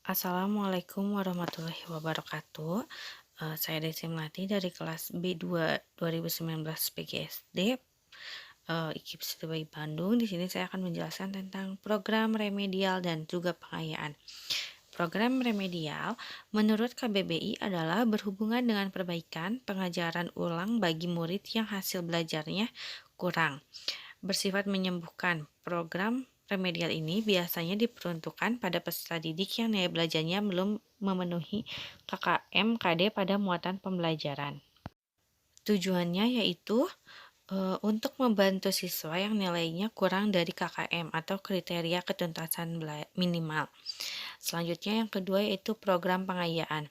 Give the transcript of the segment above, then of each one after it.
Assalamualaikum warahmatullahi wabarakatuh. Saya Desi Melati dari kelas B2 2019 PGSD, IKIP Sebagai Bandung. Di sini saya akan menjelaskan tentang program remedial dan juga pengayaan. Program remedial menurut KBBI adalah berhubungan dengan perbaikan pengajaran ulang bagi murid yang hasil belajarnya kurang, bersifat menyembuhkan. Program remedial ini biasanya diperuntukkan pada peserta didik yang nilai belajarnya belum memenuhi KKM KD pada muatan pembelajaran. Tujuannya yaitu untuk membantu siswa yang nilainya kurang dari KKM atau kriteria ketuntasan minimal. Selanjutnya yang kedua yaitu program pengayaan.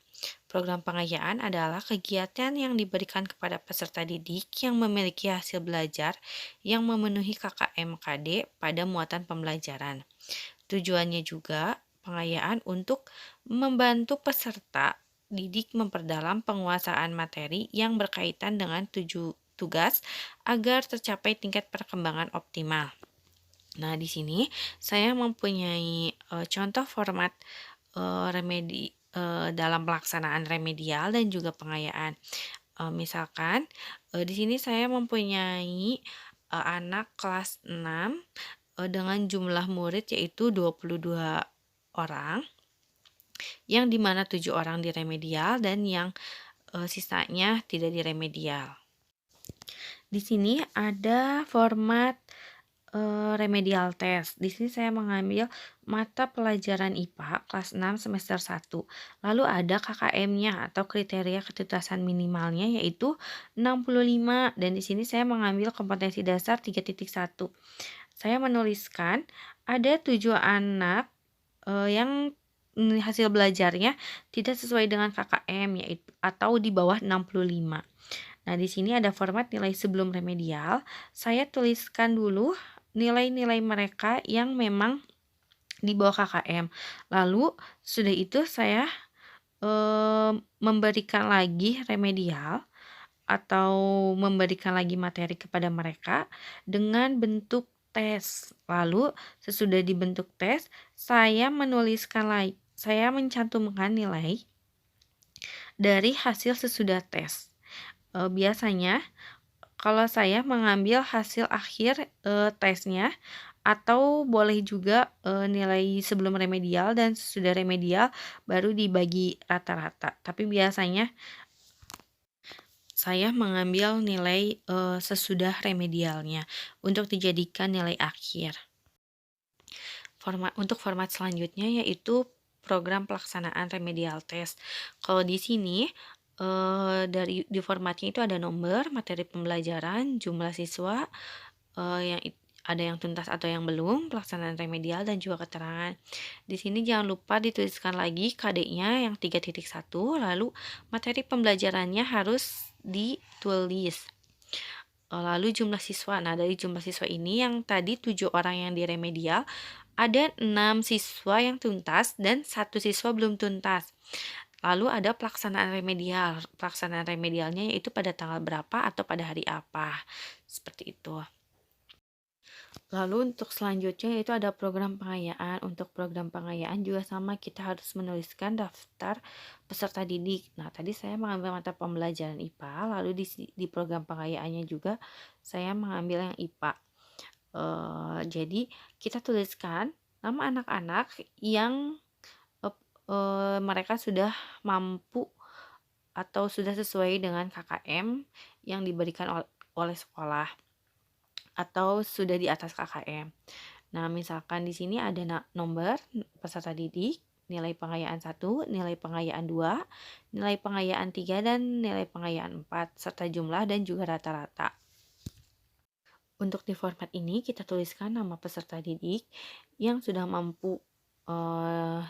Program pengayaan adalah kegiatan yang diberikan kepada peserta didik yang memiliki hasil belajar yang memenuhi KKM KD pada muatan pembelajaran. Tujuannya juga pengayaan untuk membantu peserta didik memperdalam penguasaan materi yang berkaitan dengan tugas agar tercapai tingkat perkembangan optimal. Nah, di sini saya mempunyai contoh format dalam pelaksanaan remedial dan juga pengayaan. Misalkan di sini saya mempunyai anak kelas 6 dengan jumlah murid yaitu 22 orang, yang dimana 7 orang di remedial dan yang sisanya tidak di remedial. Di sini ada format remedial test. Di sini saya mengambil mata pelajaran IPA kelas 6 semester 1. Lalu ada KKM-nya atau kriteria ketuntasan minimalnya yaitu 65 dan di sini saya mengambil kompetensi dasar 3.1. Saya menuliskan ada 7 anak yang hasil belajarnya tidak sesuai dengan KKM yaitu atau di bawah 65. Nah, di sini ada format nilai sebelum remedial. Saya tuliskan dulu nilai-nilai mereka yang memang di bawah KKM. Lalu sudah itu saya memberikan lagi remedial atau memberikan lagi materi kepada mereka dengan bentuk tes. Lalu sesudah dibentuk tes, saya mencantumkan nilai dari hasil sesudah tes. Biasanya kalau saya mengambil hasil akhir tesnya atau boleh juga nilai sebelum remedial dan sesudah remedial baru dibagi rata-rata. Tapi biasanya saya mengambil nilai sesudah remedialnya untuk dijadikan nilai akhir. Untuk format selanjutnya yaitu program pelaksanaan remedial test. Kalau di sini di formatnya itu ada nomor, materi pembelajaran, jumlah siswa, ada yang tuntas atau yang belum, pelaksanaan remedial dan juga keterangan. Di sini jangan lupa dituliskan lagi KD-nya yang 3.1, lalu materi pembelajarannya harus ditulis. Lalu jumlah siswa. Nah, dari jumlah siswa ini yang tadi 7 orang yang di remedial, ada 6 siswa yang tuntas dan 1 siswa belum tuntas. Lalu ada pelaksanaan remedial. Pelaksanaan remedialnya yaitu pada tanggal berapa atau pada hari apa. Seperti itu. Lalu untuk selanjutnya yaitu ada program pengayaan. Untuk program pengayaan juga sama, kita harus menuliskan daftar peserta didik. Nah, tadi saya mengambil mata pembelajaran IPA, lalu di program pengayaannya juga saya mengambil yang IPA. Jadi kita tuliskan nama anak-anak yang mereka sudah mampu atau sudah sesuai dengan KKM yang diberikan oleh sekolah atau sudah di atas KKM. Nah, misalkan di sini ada nomor peserta didik, nilai pengayaan 1, nilai pengayaan 2, nilai pengayaan 3, dan nilai pengayaan 4, serta jumlah dan juga rata-rata. Untuk di format ini kita tuliskan nama peserta didik yang sudah mampu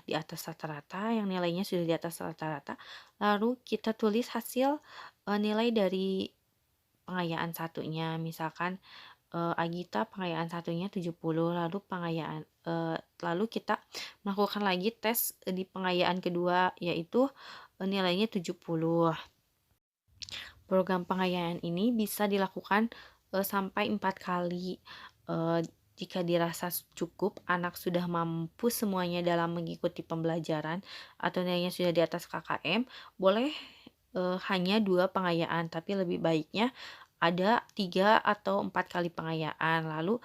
di atas rata-rata, yang nilainya sudah di atas rata-rata. Lalu kita tulis hasil nilai dari pengayaan satunya. Misalkan Agita pengayaan satunya 70, lalu kita melakukan lagi tes di pengayaan kedua yaitu nilainya 70. Program pengayaan ini bisa dilakukan sampai 4 kali. Jika dirasa cukup, anak sudah mampu semuanya dalam mengikuti pembelajaran atau nilainya sudah di atas KKM, boleh hanya 2 pengayaan, tapi lebih baiknya ada 3 atau 4 kali pengayaan. Lalu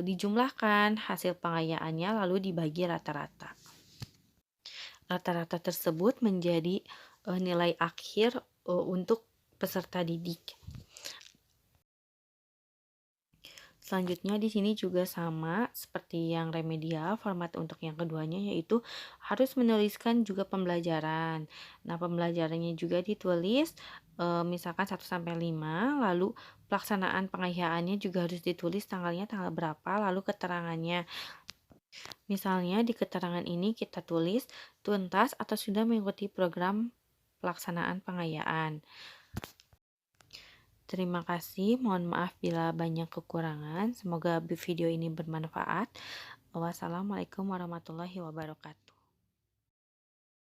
dijumlahkan hasil pengayaannya lalu dibagi rata-rata. Rata-rata tersebut menjadi nilai akhir untuk peserta didik. Selanjutnya di sini juga sama seperti yang remedial, format untuk yang keduanya yaitu harus menuliskan juga pembelajaran. Nah, pembelajarannya juga ditulis misalkan 1 sampai 5, lalu pelaksanaan pengayaannya juga harus ditulis tanggalnya tanggal berapa, lalu keterangannya. Misalnya di keterangan ini kita tulis tuntas atau sudah mengikuti program pelaksanaan pengayaan. Terima kasih, mohon maaf bila banyak kekurangan. Semoga video ini bermanfaat. Wassalamualaikum warahmatullahi wabarakatuh.